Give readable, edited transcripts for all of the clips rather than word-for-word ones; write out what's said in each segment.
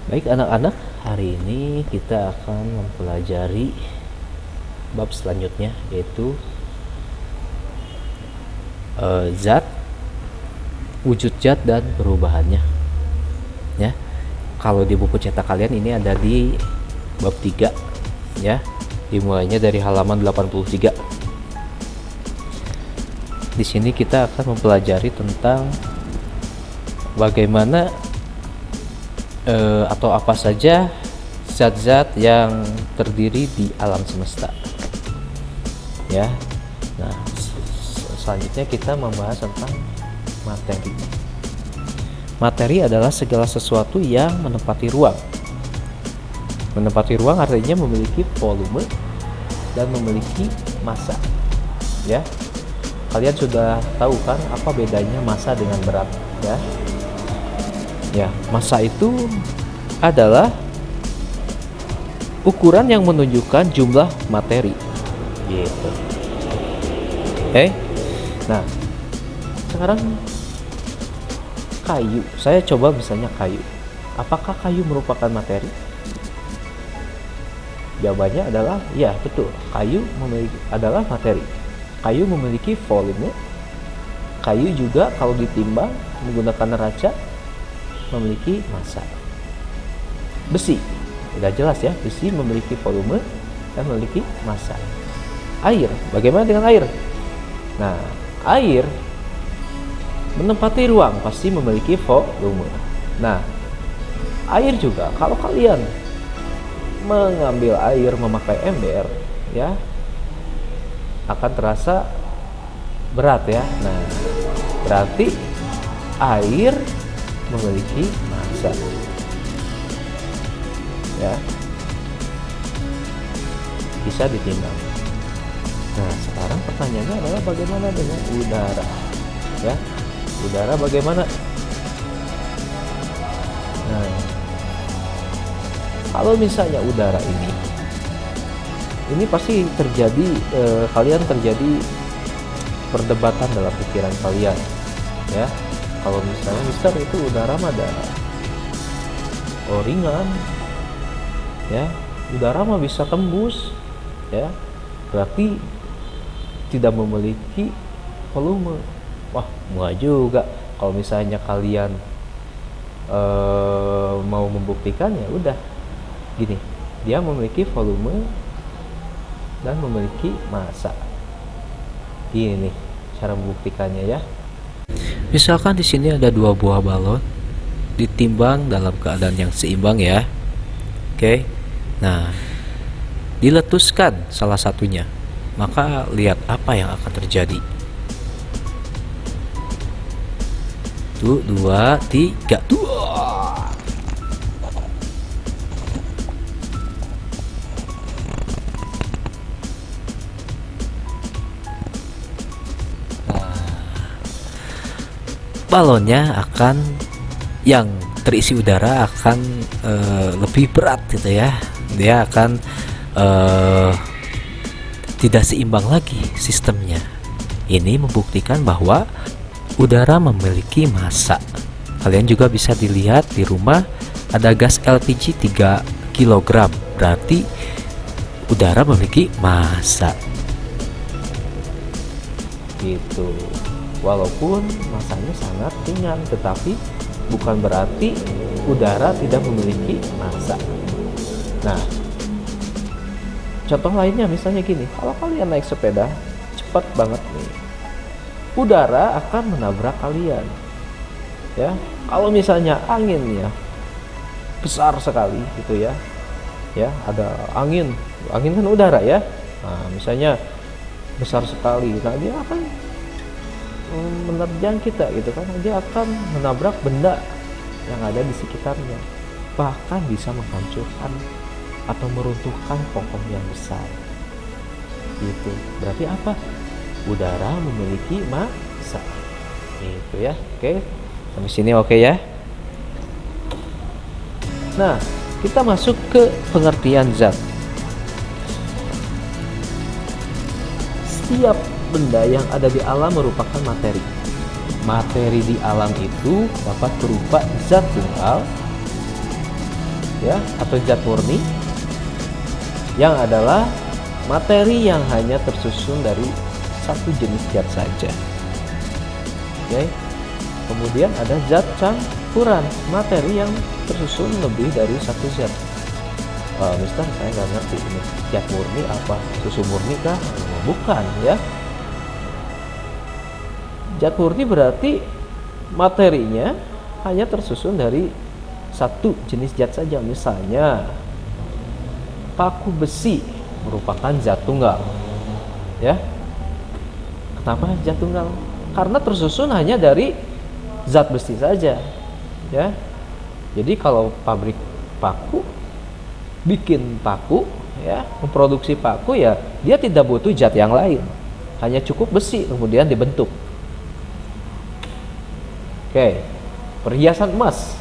Baik anak-anak, hari ini kita akan mempelajari bab selanjutnya, yaitu zat, wujud zat dan perubahannya. Ya, kalau di buku cetak kalian ini ada di bab 3, ya, dimulainya dari halaman 83. Di sini kita akan mempelajari tentang bagaimana atau apa saja zat-zat yang terdiri di alam semesta, ya. Nah, selanjutnya kita membahas tentang materi. Materi adalah segala sesuatu yang menempati ruang. Menempati ruang artinya memiliki volume dan memiliki massa, ya. Kalian sudah tahu kan apa bedanya massa dengan berat, ya? Ya, massa itu adalah ukuran yang menunjukkan jumlah materi, gitu. Oke. Nah, sekarang kayu. Saya coba misalnya kayu. Apakah kayu merupakan materi? Jawabannya adalah ya, betul. Kayu adalah materi. Kayu memiliki volume. Kayu juga kalau ditimbang menggunakan neraca memiliki massa. Besi, udah jelas ya, besi memiliki volume dan memiliki massa. Air, bagaimana dengan air? Nah, air menempati ruang pasti memiliki volume. Nah, air juga kalau kalian mengambil air memakai ember, ya, akan terasa berat, ya. Nah, berarti air memiliki massa, ya, bisa ditimbang. Nah, sekarang pertanyaannya adalah bagaimana dengan udara, ya? Udara bagaimana? Nah, kalau misalnya udara ini pasti terjadi, kalian terjadi perdebatan dalam pikiran kalian, ya. Kalau misalnya Mister itu udara mah ringan, ya, udara mah bisa tembus, ya, berarti tidak memiliki volume. Wah, enggak juga. Kalau misalnya kalian mau membuktikannya, udah gini, dia memiliki volume dan memiliki massa. Gini nih cara membuktikannya, ya. Misalkan di sini ada 2 buah balon ditimbang dalam keadaan yang seimbang, ya. Oke. Nah, diletuskan salah satunya, maka lihat apa yang akan terjadi. 1, 2, 3. Balonnya akan, yang terisi udara akan lebih berat, gitu ya. Dia akan tidak seimbang lagi sistemnya. Ini membuktikan bahwa udara memiliki massa. Kalian juga bisa dilihat di rumah ada gas LPG 3 kg, berarti udara memiliki massa, gitu. Walaupun massanya sangat ringan, tetapi bukan berarti udara tidak memiliki massa. Nah, contoh lainnya misalnya gini, kalau kalian naik sepeda cepat banget nih, udara akan menabrak kalian, ya. Kalau misalnya anginnya besar sekali, gitu ya, ya, ada angin kan udara, ya. Nah, misalnya besar sekali, nah dia akan menerjang kita, gitu kan. Dia akan menabrak benda yang ada di sekitarnya, bahkan bisa menghancurkan atau meruntuhkan pohon yang besar, gitu. Berarti apa? Udara memiliki massa, gitu ya. Oke, sampai sini oke, ya. Nah, kita masuk ke pengertian zat. Setiap benda yang ada di alam merupakan materi. Materi di alam itu dapat berupa zat tunggal, ya, atau zat murni, yang adalah materi yang hanya tersusun dari satu jenis zat saja. Oke. Kemudian ada zat campuran, materi yang tersusun lebih dari satu zat. Mister, saya nggak ngerti ini zat murni apa, susu murni kah? Bukan ya. Zat murni berarti materinya hanya tersusun dari satu jenis zat saja. Misalnya paku besi merupakan zat tunggal, ya. Kenapa zat tunggal? Karena tersusun hanya dari zat besi saja, ya. Jadi kalau pabrik paku bikin paku, ya, memproduksi paku, ya dia tidak butuh zat yang lain, hanya cukup besi kemudian dibentuk. Oke, perhiasan emas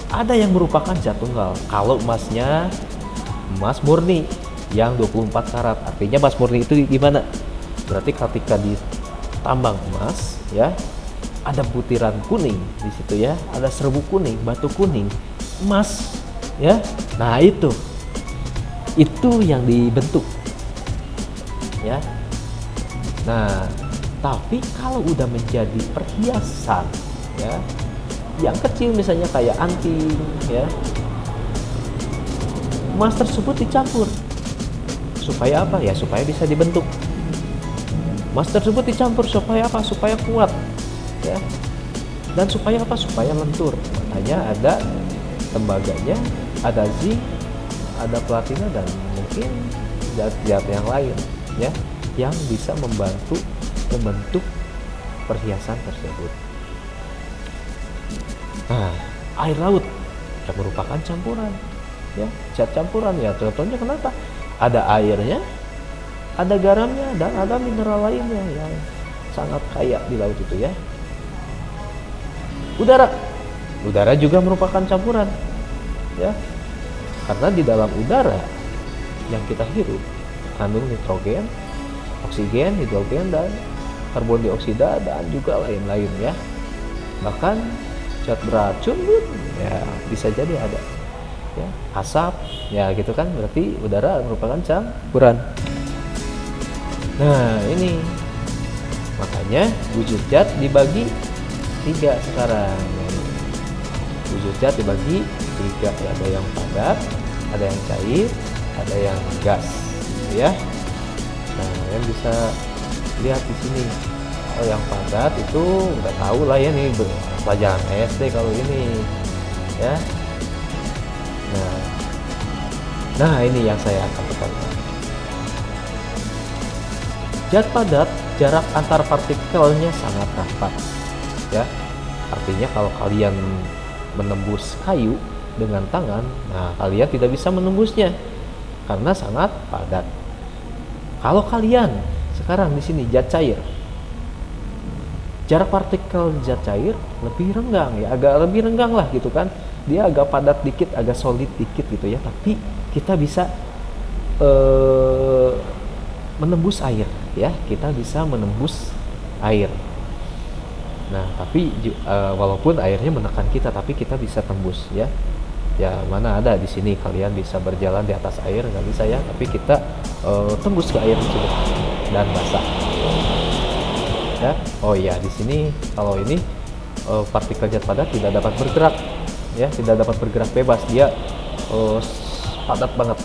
ada yang merupakan zat tunggal. Kalau emasnya emas murni yang 24 karat, artinya emas murni itu gimana? Berarti ketika ditambang emas, ya, ada butiran kuning di situ, ya, ada serbuk kuning, batu kuning, emas, ya. Nah, itu yang dibentuk, ya. Nah, tapi kalau udah menjadi perhiasan, ya, yang kecil misalnya kayak anting, ya, emas tersebut dicampur supaya apa? Ya supaya bisa dibentuk. Emas tersebut dicampur supaya apa? Supaya kuat, ya. Dan supaya apa? Supaya lentur. Makanya ada tembaganya, ada zinc, ada platina, dan mungkin zat-zat yang lain, ya, yang bisa membantu membentuk perhiasan tersebut. Nah, air laut yang merupakan campuran, ya, zat campuran, ya. Contohnya kenapa? Ada airnya, ada garamnya, dan ada mineral lainnya yang sangat kaya di laut itu, ya. Udara juga merupakan campuran, ya, karena di dalam udara yang kita hirup kandung nitrogen, oksigen, hidrogen, dan karbon dioksida, dan juga lain-lain, ya. Bahkan zat beracun pun, ya, bisa jadi ada, ya, asap, ya, gitu kan. Berarti udara merupakan campuran. Nah, ini makanya wujud zat dibagi 3 sekarang. Wujud zat dibagi 3, ya. Ada yang padat, ada yang cair, ada yang gas, gitu, ya. Nah, yang bisa lihat di sini. Oh, yang padat itu udah tahu lah, ya, nih pelajaran SD kalau ini, ya. Nah, ini yang saya akan tekankan. Zat padat, jarak antar partikelnya sangat rapat, ya. Artinya kalau kalian menembus kayu dengan tangan, nah, kalian tidak bisa menembusnya karena sangat padat. Kalau kalian sekarang di sini zat cair, jarak partikel zat cair lebih renggang, ya, agak lebih renggang lah, gitu kan. Dia agak padat dikit, agak solid dikit, gitu, ya. Tapi kita bisa menembus air, ya. Kita bisa menembus air. Nah, tapi walaupun airnya menekan kita, tapi kita bisa tembus, ya. Ya, mana ada di sini kalian bisa berjalan di atas air, nggak bisa, ya. Tapi kita tembus ke air tersebut dan basah, ya. Oh iya, di sini kalau ini partikel zat padat tidak dapat bergerak, ya, tidak dapat bergerak bebas, dia padat banget.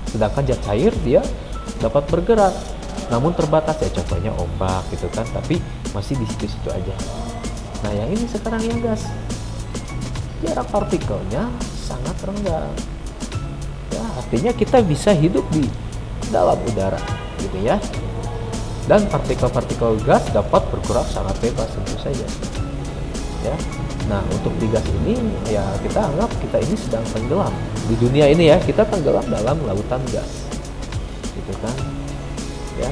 Sedangkan zat cair dia dapat bergerak, namun terbatas, ya. Contohnya ombak, gitu kan, tapi masih di situ-situ aja. Nah, yang ini sekarang yang gas, jarak partikelnya sangat renggang, ya. Artinya kita bisa hidup di dalam udara, gitu, ya. Dan partikel-partikel gas dapat bergerak sangat bebas, tentu saja, ya. Nah, untuk di gas ini, ya, kita anggap kita ini sedang tenggelam di dunia ini, ya. Kita tenggelam dalam lautan gas, gitu kan, ya.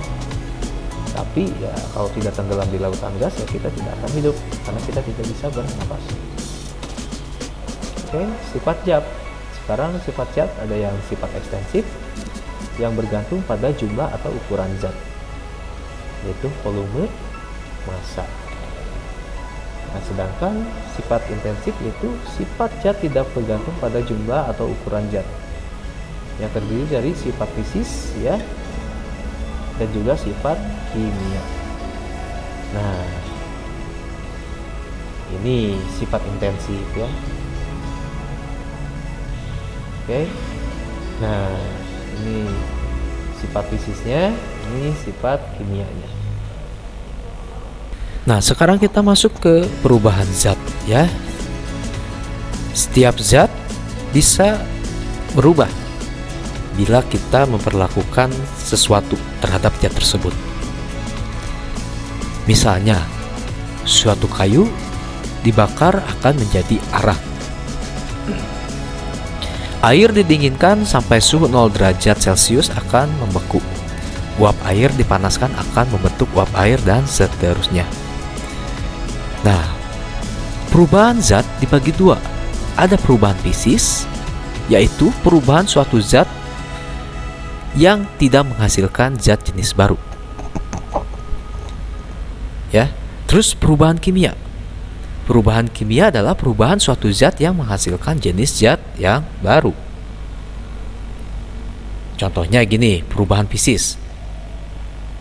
Tapi, ya, kalau tidak tenggelam di lautan gas, ya, kita tidak akan hidup karena kita tidak bisa bernapas. Oke, sifat zat. Sekarang sifat zat ada yang sifat ekstensif, yang bergantung pada jumlah atau ukuran zat, yaitu volume, massa. Nah, sedangkan sifat intensif itu sifat zat tidak bergantung pada jumlah atau ukuran zat, yang terdiri dari sifat fisis ya, dan juga sifat kimia. Nah, ini sifat intensif ya. Oke. Nah, ini sifat fisisnya, ini sifat kimianya. Nah, sekarang kita masuk ke perubahan zat ya. Setiap zat bisa berubah bila kita memperlakukan sesuatu terhadap zat tersebut. Misalnya, suatu kayu dibakar akan menjadi arang. Air didinginkan sampai suhu 0 derajat Celcius akan membeku. Uap air dipanaskan akan membentuk uap air dan seterusnya. Nah, perubahan zat dibagi dua. Ada perubahan fisis, yaitu perubahan suatu zat yang tidak menghasilkan zat jenis baru. Ya, terus perubahan kimia. Perubahan kimia adalah perubahan suatu zat yang menghasilkan jenis zat yang baru. Contohnya gini, perubahan fisis.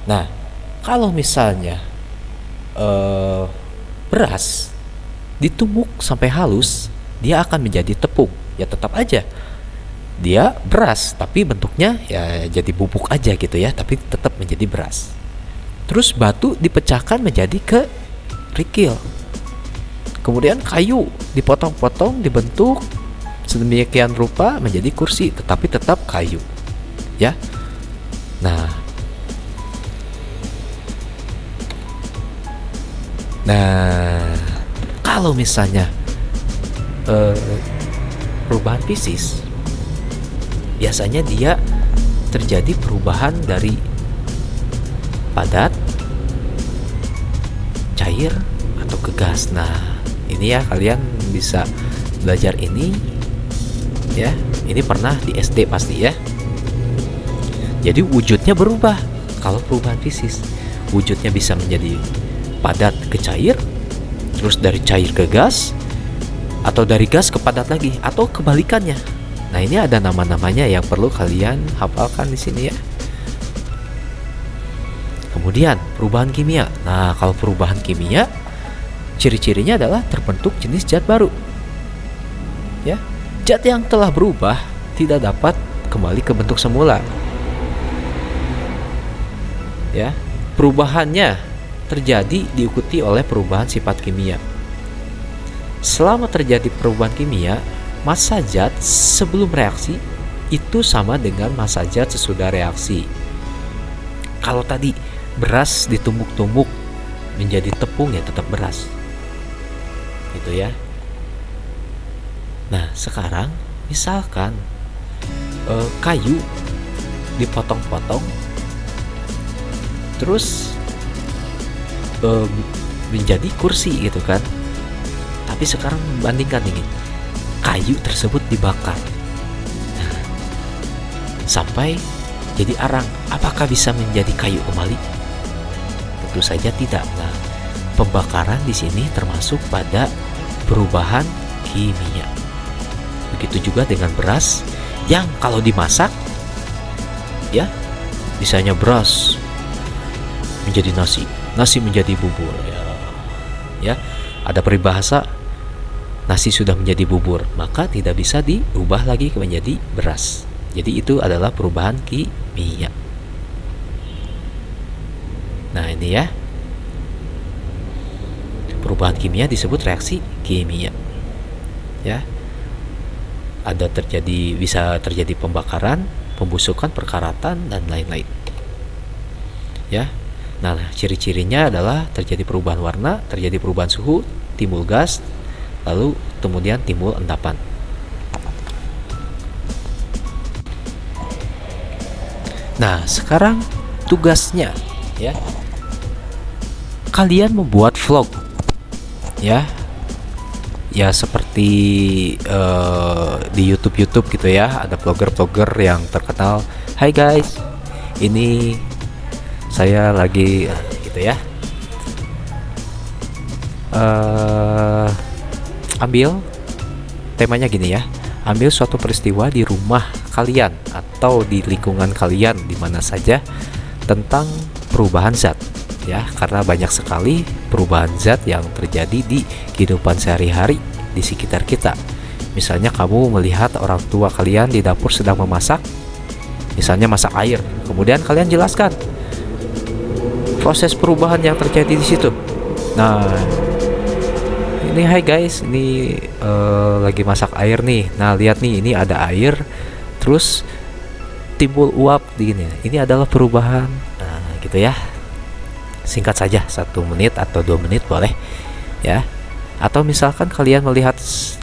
Nah, kalau misalnya beras ditumbuk sampai halus, dia akan menjadi tepung. Ya tetap aja dia beras, tapi bentuknya ya jadi bubuk aja gitu ya, tapi tetap menjadi beras. Terus batu dipecahkan menjadi kerikil. Kemudian kayu dipotong-potong, dibentuk sedemikian rupa menjadi kursi, tetapi tetap kayu. Ya. Nah, kalau misalnya perubahan fisis, biasanya dia terjadi perubahan dari padat, cair, atau ke gas. Nah, ini ya kalian bisa belajar ini ya. Ini pernah di SD pasti ya. Jadi wujudnya berubah. Kalau perubahan fisis, wujudnya bisa menjadi padat ke cair, terus dari cair ke gas, atau dari gas ke padat lagi, atau kebalikannya. Nah, ini ada nama-namanya yang perlu kalian hafalkan di sini ya. Kemudian perubahan kimia. Nah, kalau perubahan kimia, ciri-cirinya adalah terbentuk jenis zat baru. Ya, zat yang telah berubah tidak dapat kembali ke bentuk semula. Ya, perubahannya terjadi diikuti oleh perubahan sifat kimia. Selama terjadi perubahan kimia, massa zat sebelum reaksi itu sama dengan massa zat sesudah reaksi. Kalau tadi beras ditumbuk-tumbuk menjadi tepung, ya tetap beras. Gitu ya. Nah, sekarang misalkan kayu dipotong-potong terus menjadi kursi gitu kan. Tapi sekarang bandingkan ini, kayu tersebut dibakar sampai jadi arang, apakah bisa menjadi kayu kembali? Tentu saja tidak. Nah, pembakaran di sini termasuk pada perubahan kimia. Begitu juga dengan beras yang kalau dimasak ya, misalnya beras menjadi nasi, nasi menjadi bubur ya. Ada peribahasa nasi sudah menjadi bubur, maka tidak bisa diubah lagi menjadi beras. Jadi itu adalah perubahan kimia. Nah, ini ya, perubahan kimia disebut reaksi kimia. Ya, ada bisa terjadi pembakaran, pembusukan, perkaratan, dan lain-lain. Ya. Nah, ciri-cirinya adalah terjadi perubahan warna, terjadi perubahan suhu, timbul gas, lalu kemudian timbul endapan. Nah, sekarang tugasnya ya, kalian membuat vlog ya. Ya seperti di YouTube gitu ya, ada vlogger yang terkenal. Hai guys, ini saya lagi gitu ya, ambil temanya gini ya, ambil suatu peristiwa di rumah kalian atau di lingkungan kalian di mana saja tentang perubahan zat ya, karena banyak sekali perubahan zat yang terjadi di kehidupan sehari-hari di sekitar kita. Misalnya kamu melihat orang tua kalian di dapur sedang memasak, misalnya masak air, kemudian kalian jelaskan proses perubahan yang terjadi di situ. Nah, ini hai guys, ini lagi masak air nih. Nah, lihat nih, ini ada air, terus timbul uap gini. Ini adalah perubahan. Nah, gitu ya. Singkat saja, 1 menit atau 2 menit boleh, ya. Atau misalkan kalian melihat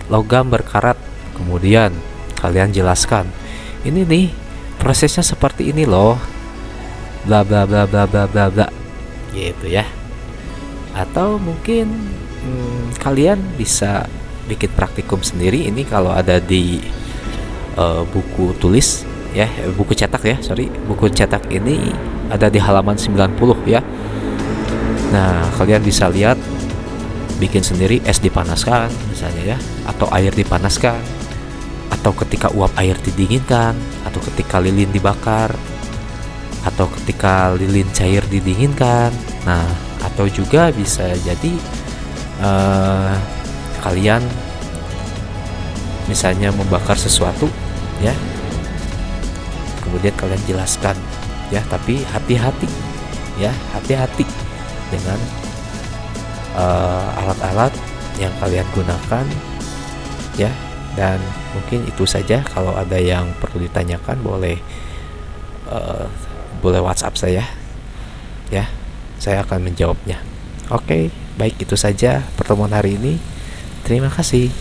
logam berkarat, kemudian kalian jelaskan, ini nih prosesnya seperti ini loh, bla bla bla bla bla bla bla, gitu ya. Atau mungkin kalian bisa bikin praktikum sendiri. Ini kalau ada di buku tulis ya, buku cetak ya, buku cetak ini ada di halaman 90 ya. Nah, kalian bisa lihat, bikin sendiri, es dipanaskan misalnya ya, atau air dipanaskan, atau ketika uap air didinginkan, atau ketika lilin dibakar, atau ketika lilin cair didinginkan. Nah, atau juga bisa jadi kalian misalnya membakar sesuatu ya, kemudian kalian jelaskan ya, tapi hati-hati ya, hati-hati dengan alat-alat yang kalian gunakan ya. Dan mungkin itu saja. Kalau ada yang perlu ditanyakan boleh WhatsApp saya ya, saya akan menjawabnya. Oke, baik, itu saja pertemuan hari ini. Terima kasih.